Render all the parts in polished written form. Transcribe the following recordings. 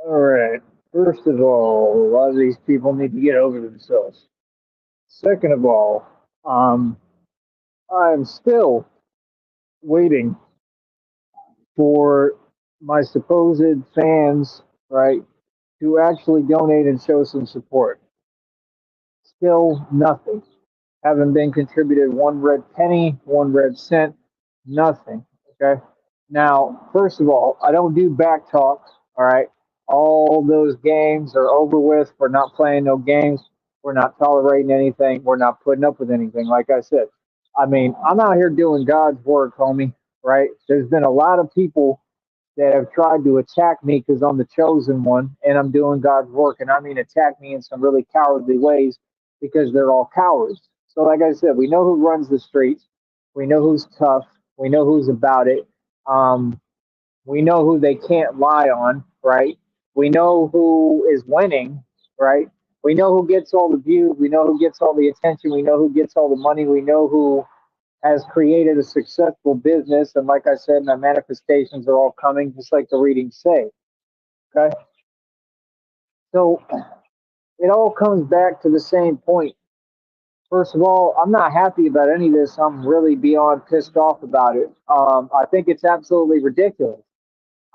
All right. First of all, a lot of these people need to get over themselves. Second of all, um, I'm still waiting for my supposed fans, right, to actually donate and show some support. Still nothing. Haven't been contributed one red penny, one red cent, nothing. Okay. Now, first of all, I don't do back talk. All right. All those games are over with. We're not playing no games. We're not tolerating anything. We're not putting up with anything. Like I said, I mean, I'm out here doing God's work, homie. Right. There's been a lot of people that have tried to attack me because I'm the chosen one and I'm doing God's work. And I mean, attack me in some really cowardly ways because they're all cowards. So, like I said, we know who runs the streets. We know who's tough. We know who's about it. Um, we know who they can't lie on, right? We know who is winning, right? We know who gets all the views. We know who gets all the attention. We know who gets all the money. We know who has created a successful business. And like I said, my manifestations are all coming, just like the readings say. Okay. So it all comes back to the same point. First of all, I'm not happy about any of this. I'm really beyond pissed off about it. I think it's absolutely ridiculous.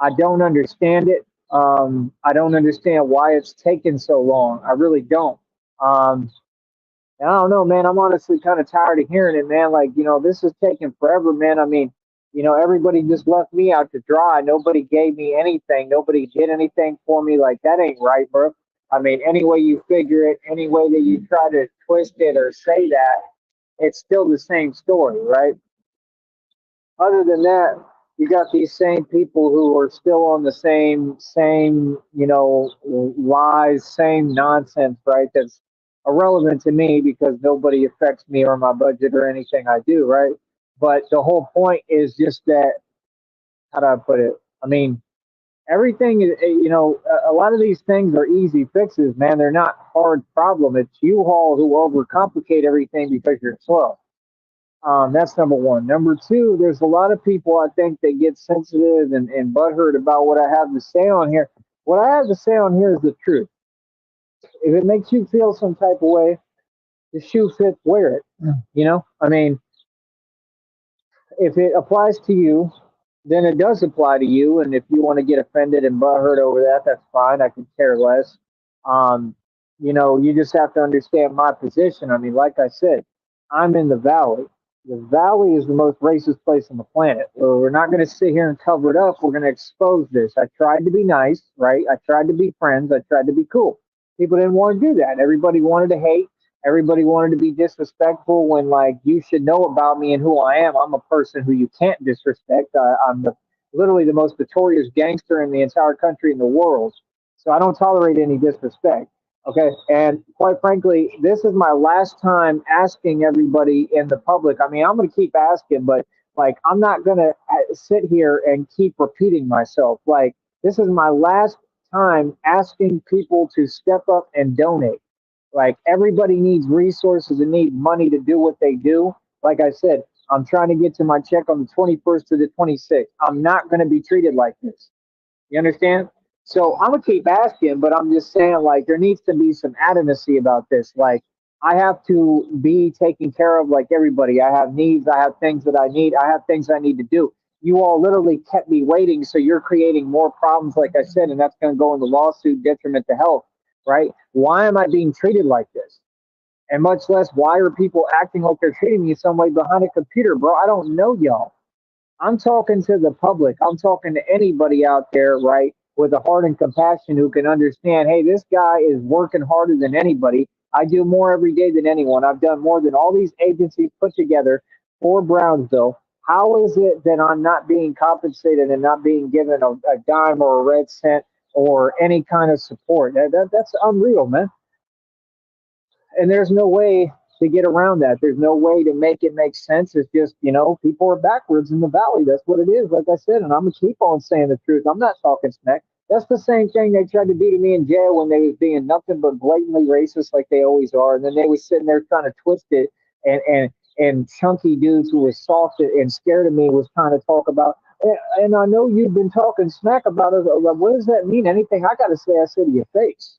I don't understand it. I don't understand why it's taken so long. I really don't. Um, I don't know, man. I'm honestly kind of tired of hearing it, man. Like, this is taking forever, man. I mean, everybody just left me out to dry. Nobody gave me anything. Nobody did anything for me. Like, that ain't right, bro. I mean, any way you figure it, any way that you try to twist it or say that, it's still the same story, right? Other than that, you got these same people who are still on the same, lies, same nonsense, right? That's irrelevant to me because nobody affects me or my budget or anything I do, right? But the whole point is just that, how do I put it? I mean, everything is, a lot of these things are easy fixes, man. They're not hard problem. It's you all who overcomplicate everything because you're slow. That's number one. Number two, there's a lot of people I think that get sensitive and butthurt about what I have to say on here. What I have to say on here is the truth. If it makes you feel some type of way, the shoe fits, wear it. I mean, if it applies to you, then it does apply to you. And if you want to get offended and butthurt over that, that's fine. I could care less. Um, you just have to understand my position. I mean, like I said, I'm in the valley. The valley is the most racist place on the planet. We're not going to sit here and cover it up. We're going to expose this. I tried to be nice, right? I tried to be friends. I tried to be cool. People didn't want to do that. Everybody wanted to hate. Everybody wanted to be disrespectful when, like, you should know about me and who I am. I'm a person who you can't disrespect. I'm literally the most notorious gangster in the entire country in the world. So I don't tolerate any disrespect. Okay. And quite frankly, this is my last time asking everybody in the public. I mean, I'm going to keep asking, but like, I'm not going to sit here and keep repeating myself. Like, this is my last time asking people to step up and donate. Like, everybody needs resources and need money to do what they do. Like I said, I'm trying to get to my check on the 21st to the 26th. I'm not going to be treated like this. You understand? So I'm gonna keep asking, but I'm just saying, like, there needs to be some adamantcy about this. Like, I have to be taken care of like everybody. I have needs. I have things that I need. I have things I need to do. You all literally kept me waiting, so you're creating more problems, like I said, and that's going to go in the lawsuit, detriment to health, right? Why am I being treated like this? And much less, why are people acting like they're treating me some way behind a computer, bro? I don't know y'all. I'm talking to the public. I'm talking to anybody out there, right, with a heart and compassion who can understand, hey, this guy is working harder than anybody. I do more every day than anyone. I've done more than all these agencies put together for Brownsville. How is it that I'm not being compensated and not being given a dime or a red cent or any kind of support? That's unreal, man. And there's no way to get around that. There's no way to make it make sense. It's just, people are backwards in the valley. That's what it is, like I said. And I'm going to keep on saying the truth. I'm not talking smack. That's the same thing they tried to do to me in jail when they was being nothing but blatantly racist like they always are. And then they was sitting there trying to twist it. And chunky dudes who were soft and scared of me was trying to talk about, And I know you've been talking smack about it. What does that mean? Anything I got to say, I say to your face.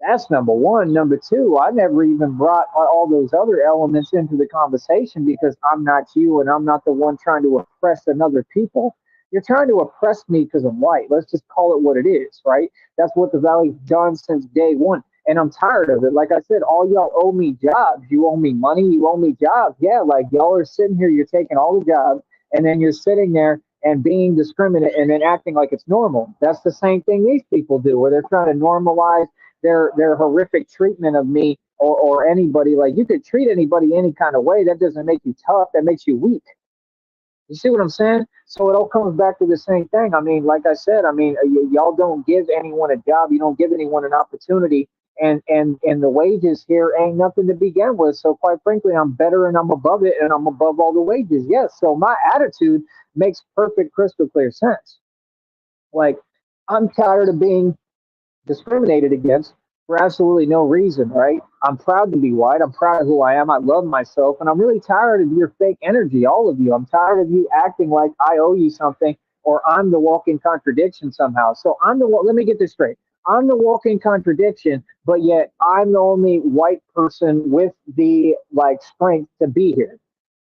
That's number one. Number two, I never even brought all those other elements into the conversation because I'm not you and I'm not the one trying to oppress another people. You're trying to oppress me because I'm white. Let's just call it what it is, right? That's what the Valley's done since day one. And I'm tired of it. Like I said, all y'all owe me jobs. You owe me money. You owe me jobs. Yeah, like y'all are sitting here, you're taking all the jobs, and then you're sitting there and being discriminate and then acting like it's normal. That's the same thing these people do, where they're trying to normalize their horrific treatment of me or anybody. Like you could treat anybody any kind of way. That doesn't make you tough. That makes you weak. You see what I'm saying? So it all comes back to the same thing. I mean, like I said, I mean, y'all don't give anyone a job. You don't give anyone an opportunity. And the wages here ain't nothing to begin with. So quite frankly, I'm better and I'm above it and I'm above all the wages. Yes. So my attitude makes perfect crystal clear sense. Like I'm tired of being discriminated against for absolutely no reason, right? I'm proud to be white. I'm proud of who I am. I love myself. And I'm really tired of your fake energy, all of you. I'm tired of you acting like I owe you something or I'm the walking contradiction somehow. So let me get this straight. I'm the walking contradiction, but yet I'm the only white person with the like strength to be here.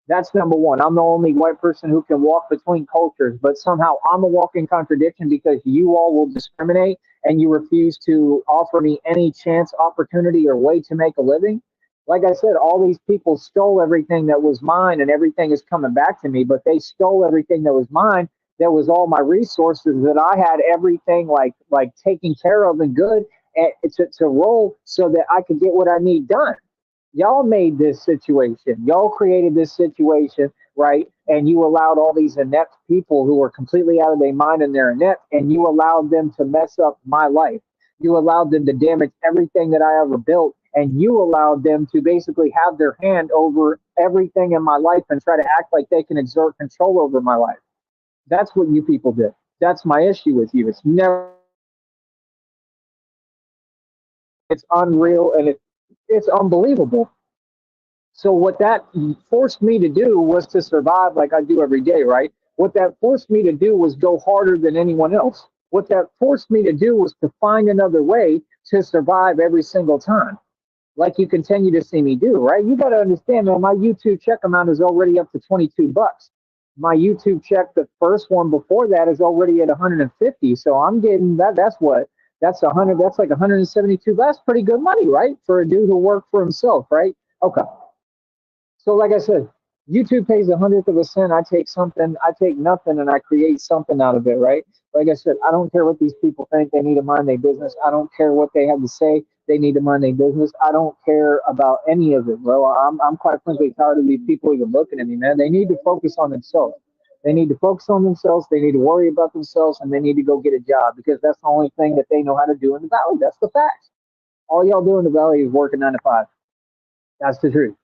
That's number one. I'm the only white person who can walk between cultures, but somehow I'm a walking contradiction because you all will discriminate and you refuse to offer me any chance, opportunity, or way to make a living. Like I said, all these people stole everything that was mine and everything is coming back to me, but they stole everything that was mine. That was all my resources that I had everything like taken care of and good to roll so that I could get what I need done. Y'all made this situation. Y'all created this situation, right? And you allowed all these inept people who were completely out of their mind and they're inept, and you allowed them to mess up my life. You allowed them to damage everything that I ever built, and you allowed them to basically have their hand over everything in my life and try to act like they can exert control over my life. That's what you people did. That's my issue with you. It's never, it's unreal, and it's unbelievable. So what that forced me to do was to survive like I do every day, right? What that forced me to do was go harder than anyone else. What that forced me to do was to find another way to survive every single time, like you continue to see me do, right? You got to understand, man, my YouTube check amount is already up to 22 bucks. My YouTube check, the first one before that is already at 150. So I'm getting that. That's what, that's 100. That's like 172. That's pretty good money, right? For a dude who worked for himself, right? Okay. So, like I said, YouTube pays a hundredth of a cent. I take something, I take nothing, and I create something out of it, right? Like I said, I don't care what these people think. They need to mind their business. I don't care what they have to say. They need to mind their business. I don't care about any of it, bro. I'm quite frankly tired of these people even looking at me, man. They need to focus on themselves. They need to focus on themselves. They need to worry about themselves, and they need to go get a job because that's the only thing that they know how to do in the valley. That's the facts. All y'all do in the valley is working 9 to 5. That's the truth.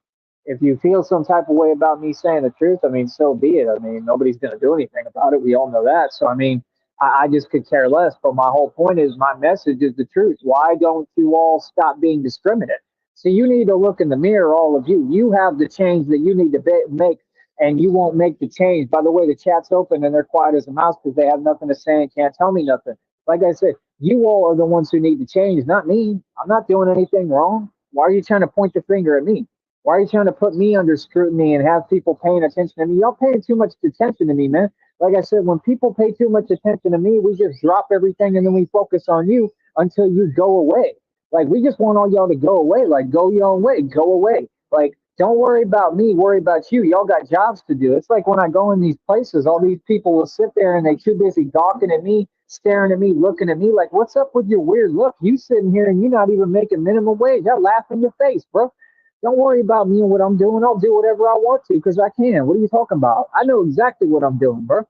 If you feel some type of way about me saying the truth, I mean, so be it. I mean, nobody's going to do anything about it. We all know that. So, I mean, I just could care less. But my whole point is my message is the truth. Why don't you all stop being discriminate? So you need to look in the mirror, all of you. You have the change that you need to make, and you won't make the change. By the way, the chat's open and they're quiet as a mouse because they have nothing to say and can't tell me nothing. Like I said, you all are the ones who need to change, not me. I'm not doing anything wrong. Why are you trying to point the finger at me? Why are you trying to put me under scrutiny and have people paying attention to me? Y'all paying too much attention to me, man. Like I said, when people pay too much attention to me, we just drop everything and then we focus on you until you go away. Like we just want all y'all to go away. Like go your own way, go away. Like don't worry about me, worry about you. Y'all got jobs to do. It's like when I go in these places, all these people will sit there and they too busy gawking at me, staring at me, looking at me like, what's up with your weird look? You sitting here and you're not even making minimum wage. I laugh in your face, bro. Don't worry about me and what I'm doing. I'll do whatever I want to because I can. What are you talking about? I know exactly what I'm doing, bro.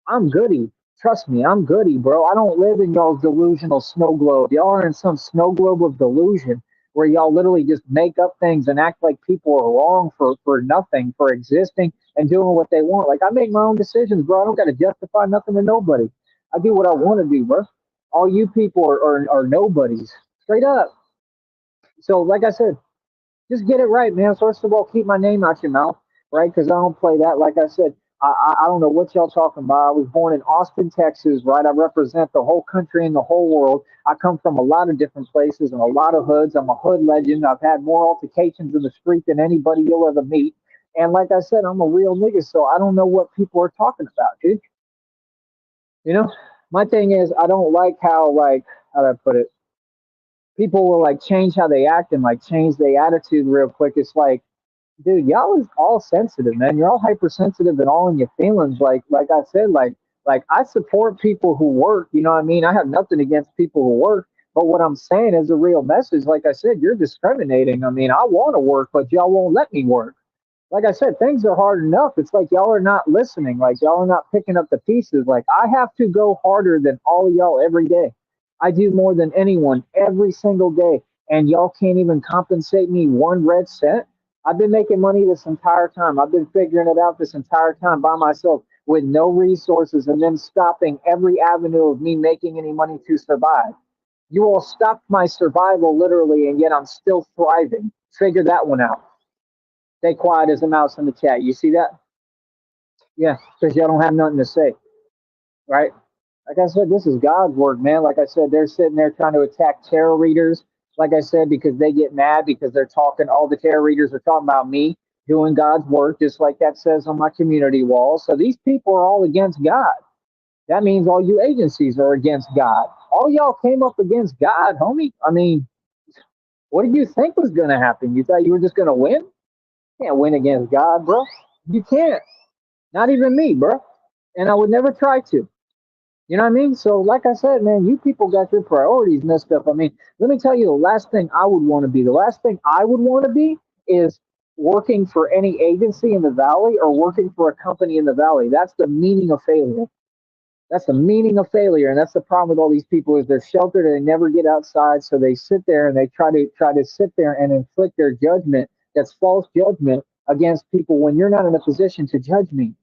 I'm goody. Trust me, I'm goody, bro. I don't live in y'all's delusional snow globe. Y'all are in some snow globe of delusion where y'all literally just make up things and act like people are wrong for nothing, for existing and doing what they want. Like I make my own decisions, bro. I don't got to justify nothing to nobody. I do what I want to do, bro. All you people are nobodies, straight up. So, like I said, just get it right, man. First of all, keep my name out your mouth, right? Because I don't play that. Like I said, I don't know what y'all talking about. I was born in Austin, Texas, right? I represent the whole country and the whole world. I come from a lot of different places and a lot of hoods. I'm a hood legend. I've had more altercations in the street than anybody you'll ever meet. And like I said, I'm a real nigga, so I don't know what people are talking about, dude. You know, my thing is I don't like how how do I put it? People will like change how they act and like change their attitude real quick. It's like, dude, y'all is all sensitive, man. You're all hypersensitive and all in your feelings. Like I said, like I support people who work. You know what I mean? I have nothing against people who work. But what I'm saying is a real message. Like I said, you're discriminating. I mean, I want to work, but y'all won't let me work. Like I said, things are hard enough. It's like y'all are not listening. Like y'all are not picking up the pieces. Like I have to go harder than all of y'all every day. I do more than anyone every single day. And y'all can't even compensate me one red cent. I've been making money this entire time. I've been figuring it out this entire time by myself with no resources and then stopping every avenue of me making any money to survive. You all stopped my survival literally, and yet I'm still thriving. Figure that one out. Stay quiet as a mouse in the chat. You see that? Yeah, because y'all don't have nothing to say, right? Like I said, this is God's work, man. Like I said, they're sitting there trying to attack tarot readers. Like I said, because they get mad because they're talking, all the tarot readers are talking about me doing God's work, just like that says on my community wall. So these people are all against God. That means all you agencies are against God. All y'all came up against God, homie. I mean, what did you think was going to happen? You thought you were just going to win? You can't win against God, bro. You can't. Not even me, bro. And I would never try to. You know what I mean? So, like I said, man, you people got your priorities messed up. I mean, let me tell you the last thing I would want to be. The last thing I would want to be is working for any agency in the valley or working for a company in the valley. That's the meaning of failure. That's the meaning of failure, and that's the problem with all these people is they're sheltered and they never get outside. So they sit there and they try to sit there and inflict their judgment. That's false judgment against people when you're not in a position to judge me.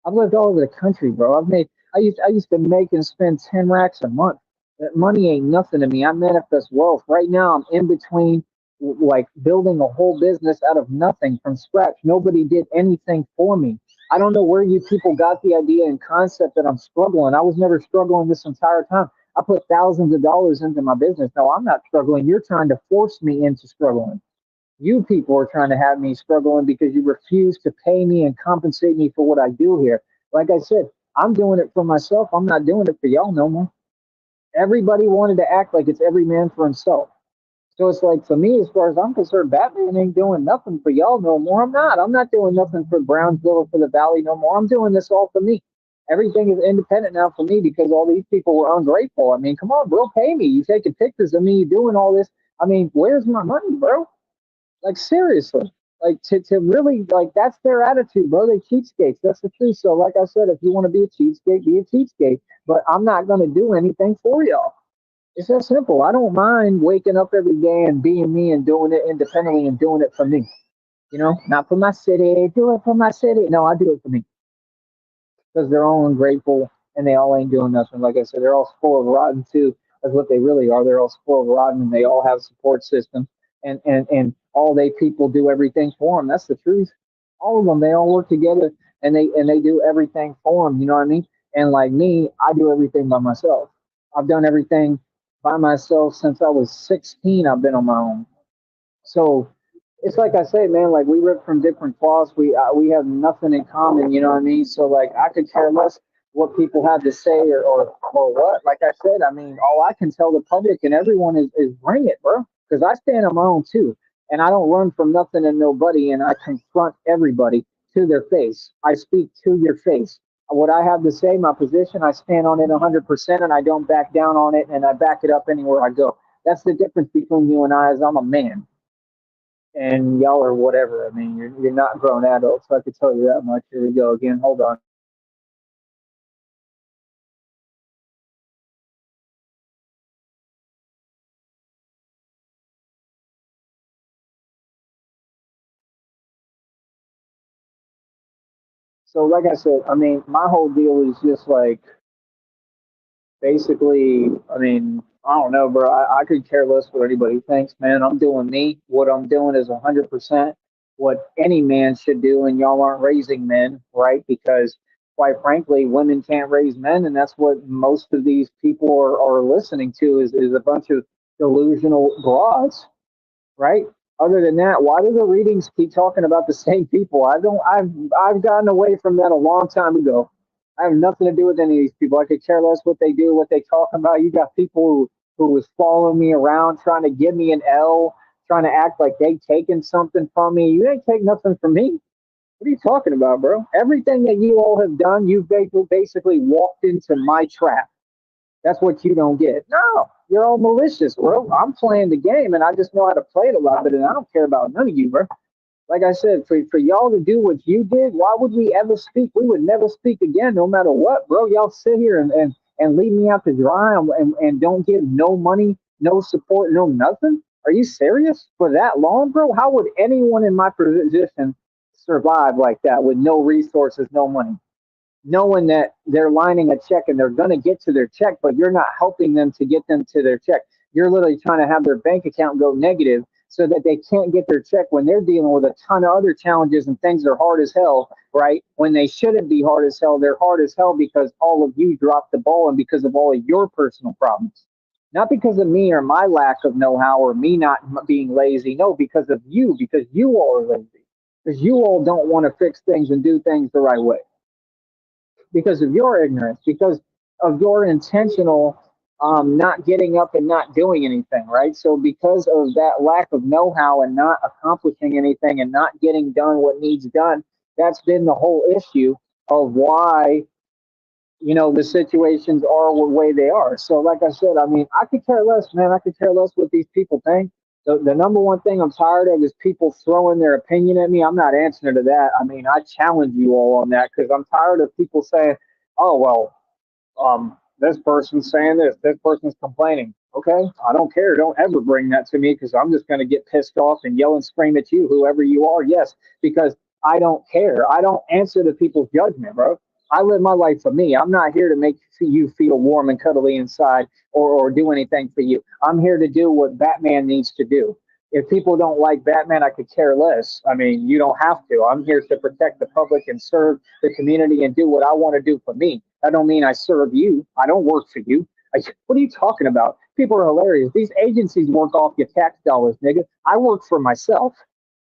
I've lived all over the country, bro. I used to make and spend 10 racks a month. That money ain't nothing to me. I manifest wealth. Right now I'm in between like building a whole business out of nothing from scratch. Nobody did anything for me. I don't know where you people got the idea and concept that I'm struggling. I was never struggling this entire time. I put thousands of dollars into my business. No, I'm not struggling. You're trying to force me into struggling. You people are trying to have me struggling because you refuse to pay me and compensate me for what I do here. Like I said, I'm doing it for myself. I'm not doing it for y'all no more. Everybody wanted to act like it's every man for himself. So it's like for me, as far as I'm concerned, Batman ain't doing nothing for y'all no more. I'm not. I'm not doing nothing for Brownsville or for the Valley no more. I'm doing this all for me. Everything is independent now for me because all these people were ungrateful. I mean, come on, bro, pay me. You taking pictures of me, you doing all this. I mean, where's my money, bro? Like seriously, like to really like that's their attitude, bro. They cheapskates. That's the truth. So like I said, if you want to be a cheapskate, be a cheapskate. But I'm not gonna do anything for y'all. It's that simple. I don't mind waking up every day and being me and doing it independently and doing it for me. You know, not for my city. Do it for my city. No, I do it for me because they're all ungrateful and they all ain't doing nothing. Like I said, they're all spoiled rotten too. That's what they really are. They're all spoiled rotten and they all have support systems and all they people do everything for them. That's the truth. All of them, they all work together and they do everything for them. You know what I mean? And like me, I do everything by myself. I've done everything by myself since I was 16. I've been on my own. So it's like I say, man. Like we rip from different cloths. We have nothing in common. You know what I mean? So like I could care less what people have to say or what. Like I said, I mean, all I can tell the public and everyone is bring it, bro. Because I stand on my own too, and I don't run from nothing and nobody, and I confront everybody to their face. I speak to your face. What I have to say, my position, I stand on it 100%, and I don't back down on it, and I back it up anywhere I go. That's the difference between you and I. Is I'm a man and y'all are whatever. I mean, you're not grown adults. So I could tell you that much. Here we go again. Hold on. So, like I said, I mean, my whole deal is just like basically, I mean, I don't know, bro. I could care less what anybody thinks, man. I'm doing me. What I'm doing is 100% what any man should do, and y'all aren't raising men, right? Because quite frankly, women can't raise men, and that's what most of these people are listening to is a bunch of delusional broads, right? Other than that, why do the readings keep talking about the same people? I've gotten away from that a long time ago. I have nothing to do with any of these people. I could care less what they do, what they talk about. You got people who was following me around, trying to give me an L, trying to act like they taking something from me. You ain't take nothing from me. What are you talking about, bro? Everything that you all have done, you've basically walked into my trap. That's what you don't get. No, you're all malicious, bro. I'm playing the game and I just know how to play it a lot better, and I don't care about none of you, bro. Like I said, for y'all to do what you did, why would we ever speak? We would never speak again, no matter what, bro. Y'all sit here and leave me out to dry and don't give no money, no support, no nothing. Are you serious? For that long, bro? How would anyone in my position survive like that with no resources, no money? Knowing that they're lining a check and they're going to get to their check, but you're not helping them to get them to their check. You're literally trying to have their bank account go negative so that they can't get their check when they're dealing with a ton of other challenges and things are hard as hell, right? When they shouldn't be hard as hell, they're hard as hell because all of you dropped the ball and because of all of your personal problems. Not because of me or my lack of know how or me not being lazy. No, because you all are lazy. Because you all don't want to fix things and do things the right way because of your ignorance, because of your intentional not getting up and not doing anything, right? So, because of that lack of know how and not accomplishing anything and not getting done what needs done, that's been the whole issue of why the situations are the way they are. So, like I said, I mean, I could care less, man. I could care less what these people think. The number one thing I'm tired of is people throwing their opinion at me. I'm not answering to that. I mean, I challenge you all on that because I'm tired of people saying, "Oh well, this person's saying this person's complaining." Okay, I don't care. Don't ever bring that to me because I'm just going to get pissed off and yell and scream at you, whoever you are. Yes, because I don't care. I don't answer to people's judgment, bro. I live my life for me. I'm not here to make you feel warm and cuddly inside or do anything for you. I'm here to do what Batman needs to do. If people don't like Batman, I could care less. I mean, you don't have to. I'm here to protect the public and serve the community and do what I want to do for me. That don't mean I serve you. I don't work for you. What are you talking about? People are hilarious. These agencies work off your tax dollars, nigga. I work for myself.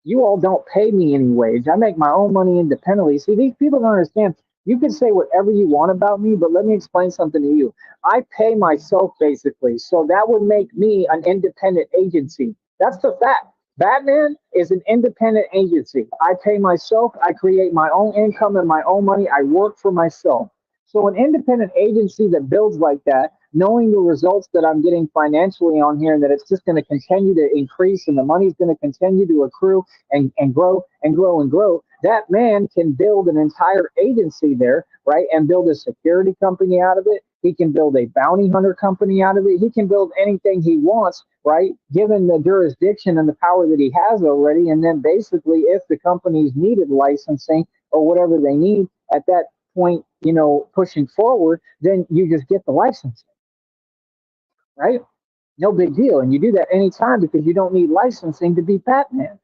You all don't pay me any wage. I make my own money independently. See, these people don't understand. You can say whatever you want about me, but let me explain something to you. I pay myself basically. So that would make me an independent agency. That's the fact. Batman is an independent agency. I pay myself. I create my own income and my own money. I work for myself. So an independent agency that builds like that, knowing the results that I'm getting financially on here and that it's just going to continue to increase and the money's going to continue to accrue and grow and grow and grow, that man can build an entire agency there, right? And build a security company out of it. He can build a bounty hunter company out of it. He can build anything he wants, right? Given the jurisdiction and the power that he has already. And then basically, if the companies needed licensing or whatever they need at that point, pushing forward, then you just get the license, right? No big deal. And you do that anytime because you don't need licensing to be Batman,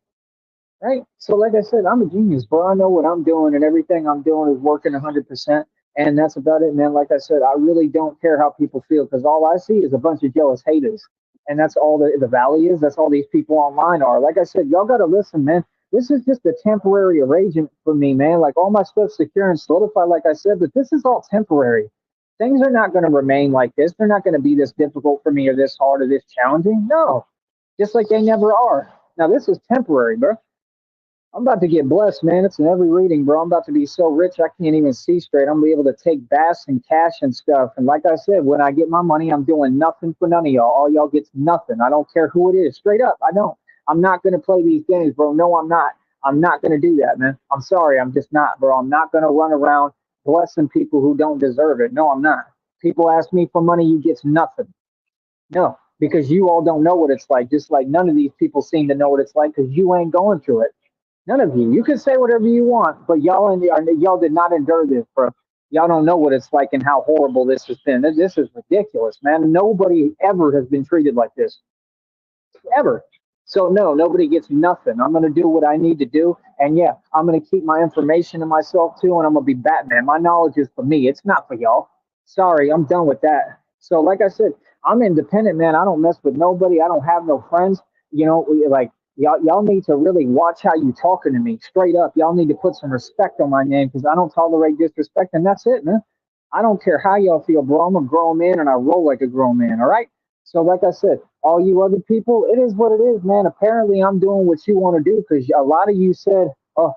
right? So, like I said, I'm a genius, bro. I know what I'm doing, and everything I'm doing is working 100%. And that's about it, man. Like I said, I really don't care how people feel because all I see is a bunch of jealous haters. And that's all the valley is. That's all these people online are. Like I said, y'all got to listen, man. This is just a temporary arrangement for me, man. Like all my stuff's secure and solidified, like I said, but this is all temporary. Things are not going to remain like this. They're not going to be this difficult for me or this hard or this challenging. No, just like they never are. Now, this is temporary, bro. I'm about to get blessed, man. It's in every reading, bro. I'm about to be so rich I can't even see straight. I'm gonna be able to take baths and cash and stuff. And like I said, when I get my money, I'm doing nothing for none of y'all. All y'all gets nothing. I don't care who it is. Straight up, I don't. I'm not gonna play these games, bro. No, I'm not. I'm not gonna do that, man. I'm sorry. I'm just not, bro. I'm not gonna run around blessing people who don't deserve it. No, I'm not. People ask me for money, you get nothing. No, because you all don't know what it's like. Just like none of these people seem to know what it's like because you ain't going through it. None of you. You can say whatever you want, but y'all did not endure this, bro. Y'all don't know what it's like and how horrible this has been. This is ridiculous, man. Nobody ever has been treated like this, ever. So no, nobody gets nothing. I'm gonna do what I need to do, and yeah, I'm gonna keep my information to myself too, and I'm gonna be Batman. My knowledge is for me. It's not for y'all. Sorry, I'm done with that. So like I said, I'm independent, man. I don't mess with nobody. I don't have no friends. Like y'all need to really watch how you talking to me. Straight up, y'all need to put some respect on my name because I don't tolerate disrespect, and that's it, man. I don't care how y'all feel, bro. I'm a grown man, and I roll like a grown man. All right. So, like I said, all you other people, it is what it is, man. Apparently, I'm doing what you want to do because a lot of you said, "Oh,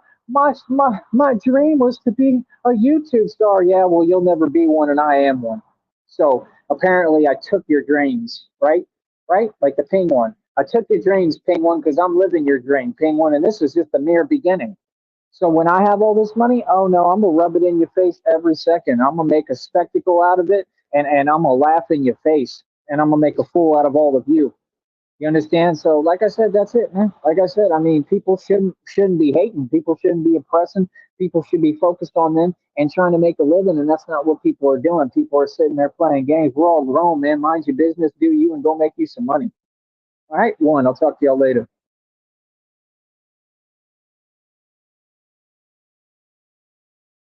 my dream was to be a YouTube star." Yeah, well, you'll never be one, and I am one. So apparently, I took your dreams, right? Right, like the ping one. I took your dreams, ping one, because I'm living your dream, ping one, and this is just the mere beginning. So when I have all this money, oh no, I'm gonna rub it in your face every second. I'm gonna make a spectacle out of it, and I'm gonna laugh in your face, and I'm gonna make a fool out of all of you. You understand? So, like I said, that's it, man. Like I said, I mean, people shouldn't be hating. People shouldn't be oppressing. People should be focused on them and trying to make a living, and that's not what people are doing. People are sitting there playing games. We're all grown, man. Mind your business, do you, and go make you some money. All right, one. I'll talk to y'all later.